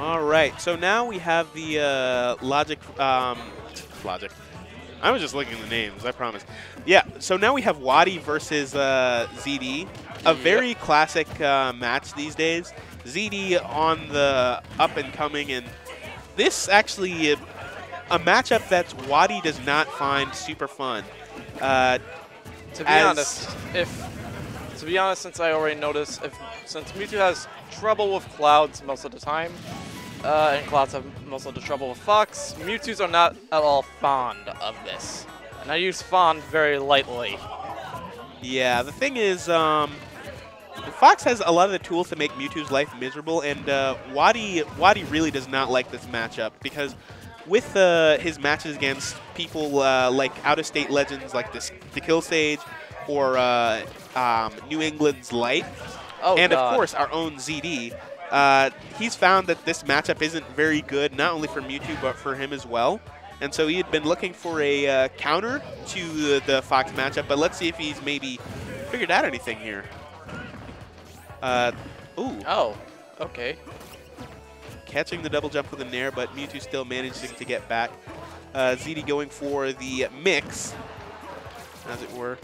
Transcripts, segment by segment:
All right, so now we have the logic. Logic. I was just looking at the names, I promise. Yeah, so now we have Wadi versus ZD. A very classic match these days. ZD on the up and coming, and this actually a matchup that Wadi does not find super fun. To be honest, since I already noticed, since Mewtwo has trouble with Clouds most of the time, and Clouds have most of the trouble with Fox, Mewtwo's are not at all fond of this. And I use fond very lightly. Yeah, the thing is, Fox has a lot of the tools to make Mewtwo's life miserable, and Wadi really does not like this matchup because with his matches against people like out-of-state legends like the Kill Sage or New England's Life, and of course our own ZD, he's found that this matchup isn't very good, not only for Mewtwo but for him as well. And so he had been looking for a counter to the Fox matchup, but let's see if he's maybe figured out anything here. Ooh. Oh, okay. Catching the double jump with a nair, but Mewtwo still managing to get back. ZD going for the mix, as it were.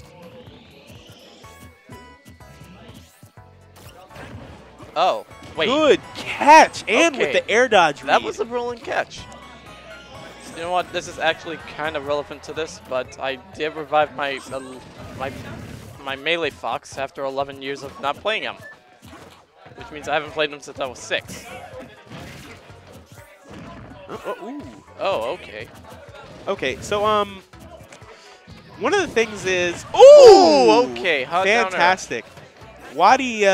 Oh, wait. Good catch, and with the air dodge read. That was a brilliant catch. You know what? This is actually kind of relevant to this, but I did revive my melee Fox after 11 years of not playing him, which means I haven't played him since I was 6. Ooh. Oh, okay. Okay, so one of the things is okay, fantastic. Wadi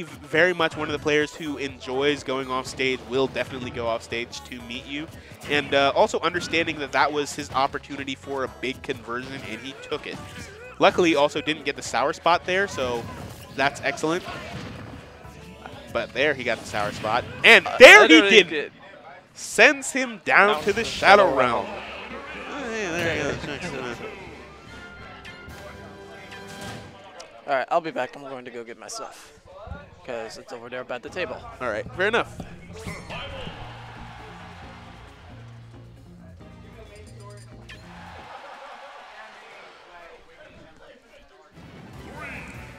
very much one of the players who enjoys going off stage, will definitely go off stage to meet you. And also understanding that that was his opportunity for a big conversion, and he took it. Luckily, also didn't get the sour spot there, so that's excellent. But there he got the sour spot. And there he did. Sends him down to the Shadow Realm. Alright, I'll be back. I'm going to go get my stuff, because it's over there by the table. Alright, fair enough.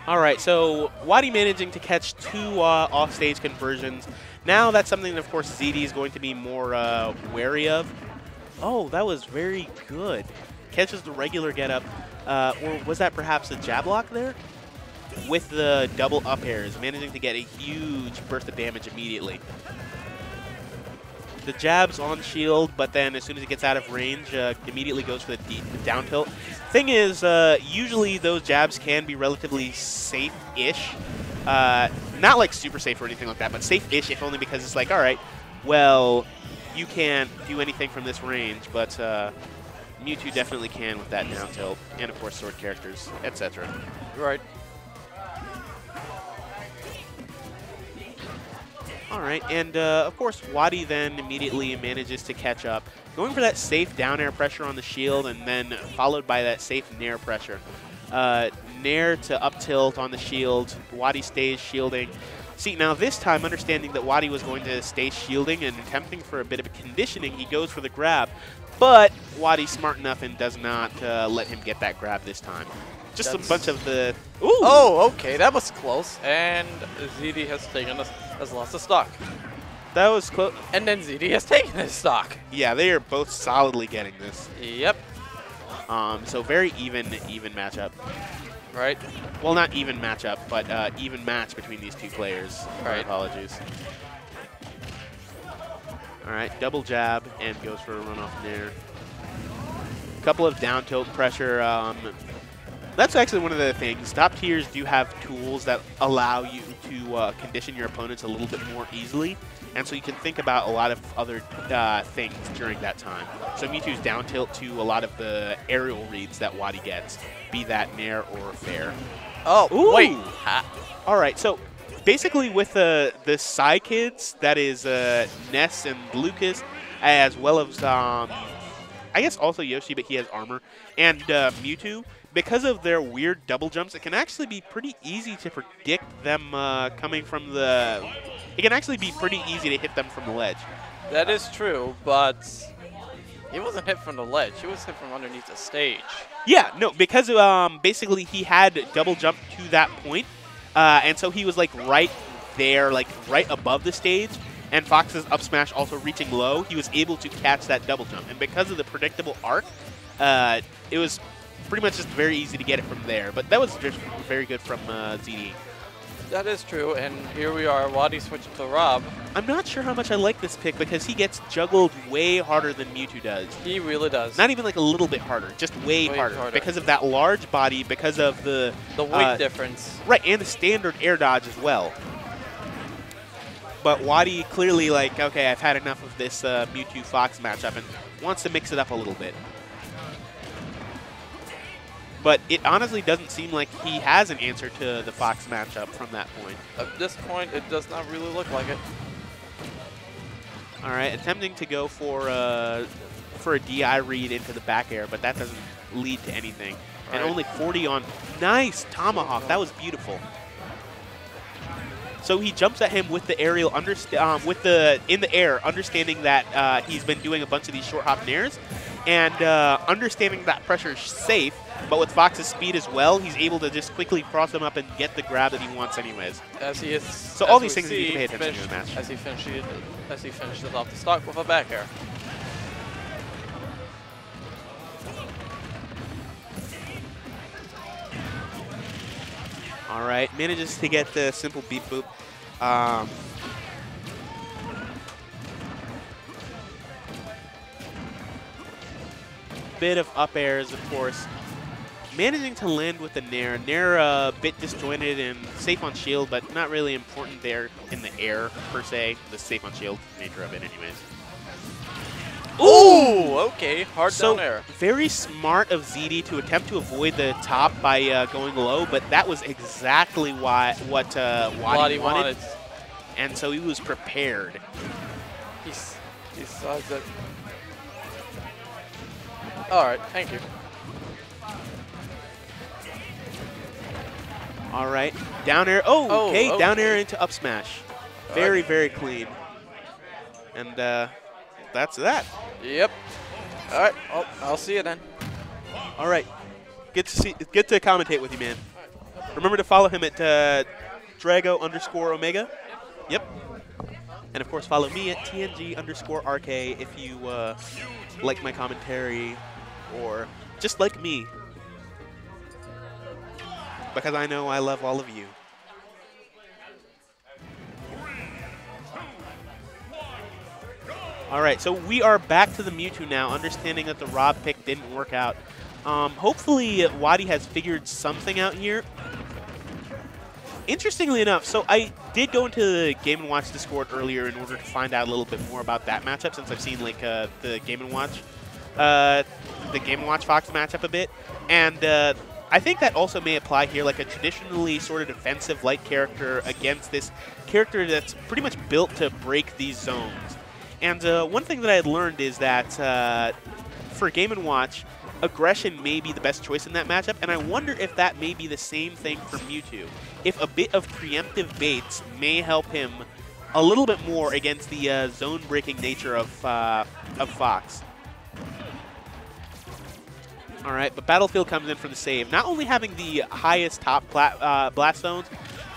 Alright, so Wadi managing to catch 2 off-stage conversions. Now that's something that, of course, ZD is going to be more wary of. Oh, that was very good. Catches the regular get-up. Or was that perhaps a jab lock there? With the double up airs, managing to get a huge burst of damage immediately. The jab's on shield, but then as soon as it gets out of range, immediately goes for the down tilt. Thing is, usually those jabs can be relatively safe-ish. Not like super safe or anything like that, but safe-ish if only because it's like, all right, well, you can't do anything from this range, but Mewtwo definitely can with that down tilt, and of course sword characters, etc. Right. All right, and of course Wadi then immediately manages to catch up, going for that safe down air pressure on the shield, and then followed by that safe nair pressure. Nair to up tilt on the shield. Wadi stays shielding. See, now this time, understanding that Wadi was going to stay shielding and attempting for a bit of a conditioning, he goes for the grab. But Wadi's smart enough and does not let him get that grab this time. Just a bunch of the... Ooh! Oh, okay, that was close. And ZD has lost the stock. That was close. And then ZD has taken his stock. Yeah, they are both solidly getting this. Yep. So very even matchup. Right. Well, not even matchup, but even match between these two players. Right. Apologies. All right, double jab and goes for a runoff nair. Couple of down tilt pressure. That's actually one of the things. Top tiers do have tools that allow you to condition your opponents a little bit more easily. And so you can think about a lot of other things during that time. So Mewtwo's down tilt to a lot of the aerial reads that Wadi gets, be that nair or fair. Oh, ooh. Wait. All right, so basically with the Psy kids, that is Ness and Lucas, as well as, I guess also Yoshi, but he has armor, and Mewtwo, because of their weird double jumps, it can actually be pretty easy to predict them coming from the it can actually be pretty easy to hit them from the ledge. That is true, but he wasn't hit from the ledge. He was hit from underneath the stage. Yeah, no, because basically he had double jump to that point, and so he was like right there, like right above the stage, and Fox's up smash also reaching low, he was able to catch that double jump. And because of the predictable arc, it was pretty much just very easy to get it from there. But that was just very good from ZD. That is true, and here we are, Wadi switching to Rob. I'm not sure how much I like this pick because he gets juggled way harder than Mewtwo does. He really does. Not even like a little bit harder, just way harder. Because of that large body, because of the weight difference. Right, and the standard air dodge as well. But Wadi clearly like, okay, I've had enough of this Mewtwo-Fox matchup and wants to mix it up a little bit. But it honestly doesn't seem like he has an answer to the Fox matchup from that point. At this point, it does not really look like it. All right, attempting to go for a DI read into the back air, but that doesn't lead to anything. And only 40 on nice tomahawk. That was beautiful. So he jumps at him with the aerial, in the air, understanding that he's been doing a bunch of these short hop nairs, and understanding that pressure is safe. But with Fox's speed as well, he's able to just quickly cross him up and get the grab that he wants anyways. As he is, so all these things you need to pay attention to in the match. As he finishes off the stock with a back air. All right, manages to get the simple beat boop. Bit of up airs, of course. Managing to land with the Nair. Nair a bit disjointed and safe on shield, but not really important there in the air, per se. The safe on shield nature of it anyways. Ooh, okay, hard down air. Very smart of ZD to attempt to avoid the top by going low, but that was exactly what Wadi wanted. And so he was prepared. He saw that. All right, thank you. All right, down air. Oh, okay, down air into up smash. Very, very clean. And that's that. Yep. All right, I'll see you then. All right, get to commentate with you, man. Remember to follow him at Drago_Omega. Yep. And of course, follow me at TNG_RK if you like my commentary or just like me. Because I know I love all of you. All right, so we are back to the Mewtwo now, understanding that the Rob pick didn't work out. Hopefully, Wadi has figured something out here. Interestingly enough, so I did go into the Game & Watch Discord earlier in order to find out a little bit more about that matchup, since I've seen like the Game & Watch Fox matchup a bit, and I think that also may apply here, like a traditionally sort of defensive light character against this character that's pretty much built to break these zones. And one thing that I had learned is that for Game & Watch, aggression may be the best choice in that matchup, and I wonder if that may be the same thing for Mewtwo. If a bit of preemptive baits may help him a little bit more against the zone-breaking nature of Fox. All right, but Battlefield comes in for the save. Not only having the highest top blast zones,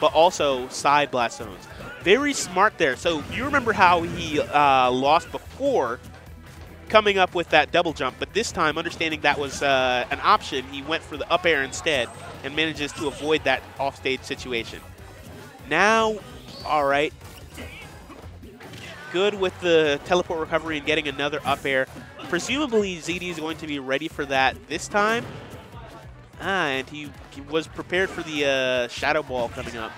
but also side blast zones. Very smart there. So you remember how he lost before coming up with that double jump, but this time, understanding that was an option, he went for the up air instead and manages to avoid that offstage situation. Now, all right, good with the teleport recovery and getting another up air. Presumably, ZD is going to be ready for that this time. And he was prepared for the Shadow Ball coming up.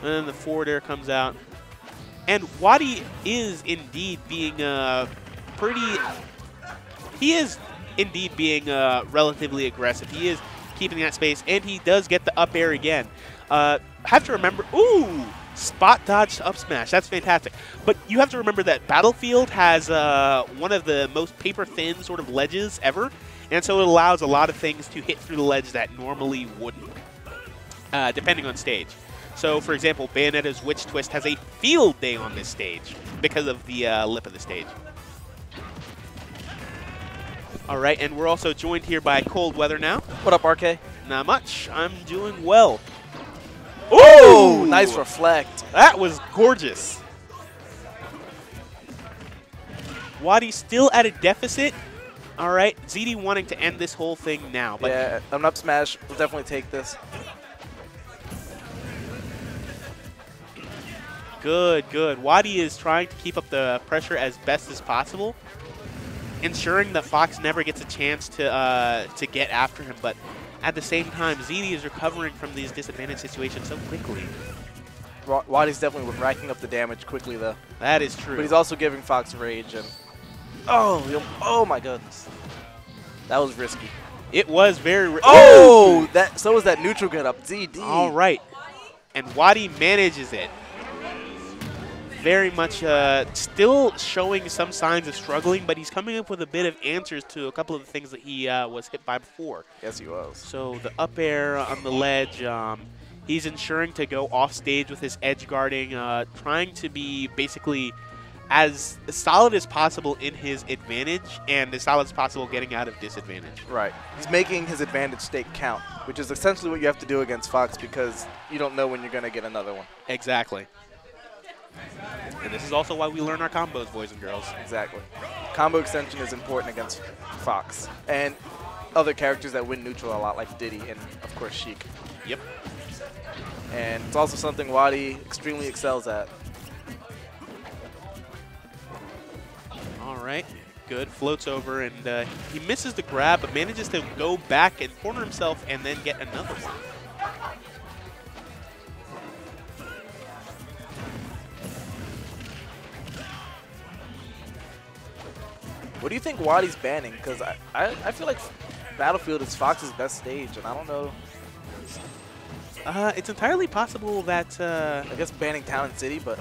And then the forward air comes out. And Wadi is indeed being relatively aggressive. He is keeping that space, and he does get the up air again. Have to remember, ooh! Spot dodge to up smash. That's fantastic. But you have to remember that Battlefield has one of the most paper-thin sort of ledges ever, and so it allows a lot of things to hit through the ledge that normally wouldn't, depending on stage. So, for example, Bayonetta's Witch Twist has a field day on this stage because of the lip of the stage. All right, and we're also joined here by Cold Weather now. What up, RK? Not much. I'm doing well. Ooh, nice reflect. That was gorgeous. Wadi still at a deficit. All right, ZD wanting to end this whole thing now. But yeah, an up smash will definitely take this. Good, good. Wadi is trying to keep up the pressure as best as possible, ensuring that Fox never gets a chance to get after him. But at the same time, ZD is recovering from these disadvantaged situations so quickly. Wadi's definitely racking up the damage quickly, though. That is true. But he's also giving Fox rage. And oh my goodness. That was risky. It was very risky. Oh! So was that neutral get up. ZD. All right. And Wadi manages it. Very much still showing some signs of struggling, but he's coming up with a bit of answers to a couple of the things that he was hit by before. Yes, he was. So the up air on the ledge, he's ensuring to go off stage with his edge guarding, trying to be basically as solid as possible in his advantage and as solid as possible getting out of disadvantage. Right. He's making his advantage state count, which is essentially what you have to do against Fox because you don't know when you're going to get another one. Exactly. And this is also why we learn our combos, boys and girls. Exactly. Combo extension is important against Fox and other characters that win neutral a lot, like Diddy and, of course, Sheik. Yep. And it's also something Wadi extremely excels at. All right. Good. Floats over, and he misses the grab, but manages to go back and corner himself and then get another one. What do you think Wadi's banning? Because I feel like Battlefield is Fox's best stage, and I don't know. It's entirely possible that... I guess banning Town and City, but...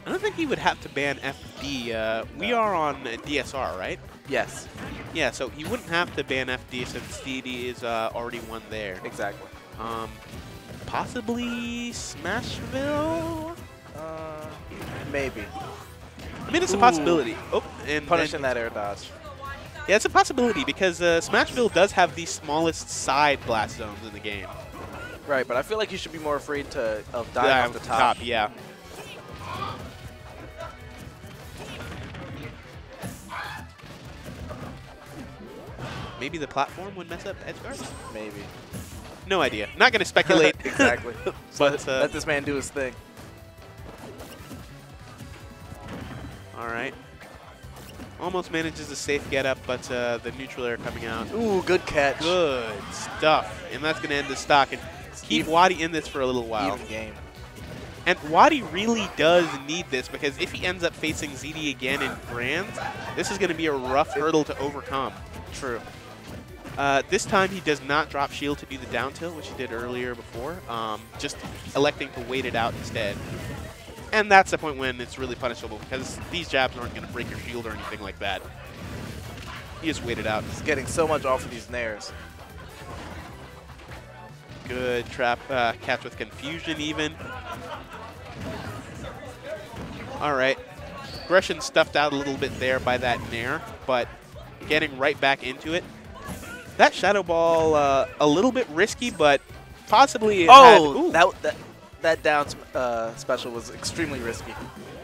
I don't think he would have to ban FD. We are on DSR, right? Yes. Yeah, so he wouldn't have to ban FD since DD is already one there. Exactly. Possibly Smashville? Maybe. I mean, it's a possibility. Oh, and punishing that air dodge. Yeah, it's a possibility because Smashville does have the smallest side blast zones in the game. Right, but I feel like you should be more afraid of dying off the top. Yeah. Maybe the platform would mess up edge guards? Maybe. No idea. Not going to speculate. Exactly. But let this man do his thing. All right. Almost manages a safe get up, but the neutral air coming out. Ooh, good catch. Good stuff. And that's going to end the stock and keep Wadi in this for a little while. Even game. And Wadi really does need this because if he ends up facing ZD again in Grands, this is going to be a rough hurdle to overcome. True. This time he does not drop shield to do the down tilt, which he did earlier before, just electing to wait it out instead. And that's the point when it's really punishable because these jabs aren't going to break your shield or anything like that. He just waited out. He's getting so much off of these nairs. Good trap catch with confusion even. All right. Aggression stuffed out a little bit there by that nair, but getting right back into it. That Shadow Ball, a little bit risky, but possibly that down special was extremely risky.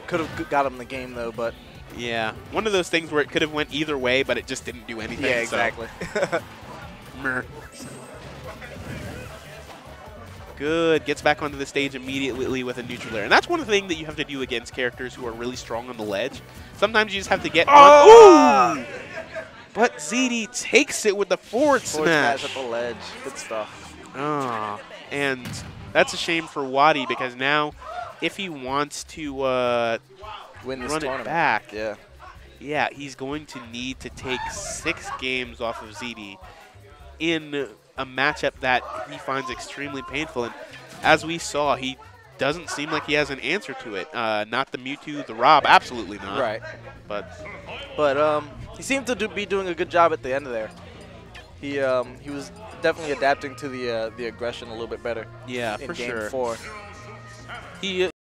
Could have got him the game, though, but... Yeah, one of those things where it could have went either way, but it just didn't do anything. Yeah, exactly. So. Good. Gets back onto the stage immediately with a neutral air. And that's one thing that you have to do against characters who are really strong on the ledge. Sometimes you just have to get on. Ooh! But ZD takes it with the forward smash. At the ledge. Good stuff. Oh, and that's a shame for Wadi because now if he wants to win this run tournament it back, yeah, he's going to need to take 6 games off of ZD in a matchup that he finds extremely painful. And as we saw, he doesn't seem like he has an answer to it. Not the Mewtwo, the Rob, absolutely not. Right. But he seemed to be doing a good job at the end of there. He was definitely adapting to the aggression a little bit better. Yeah, in for game sure. 4. He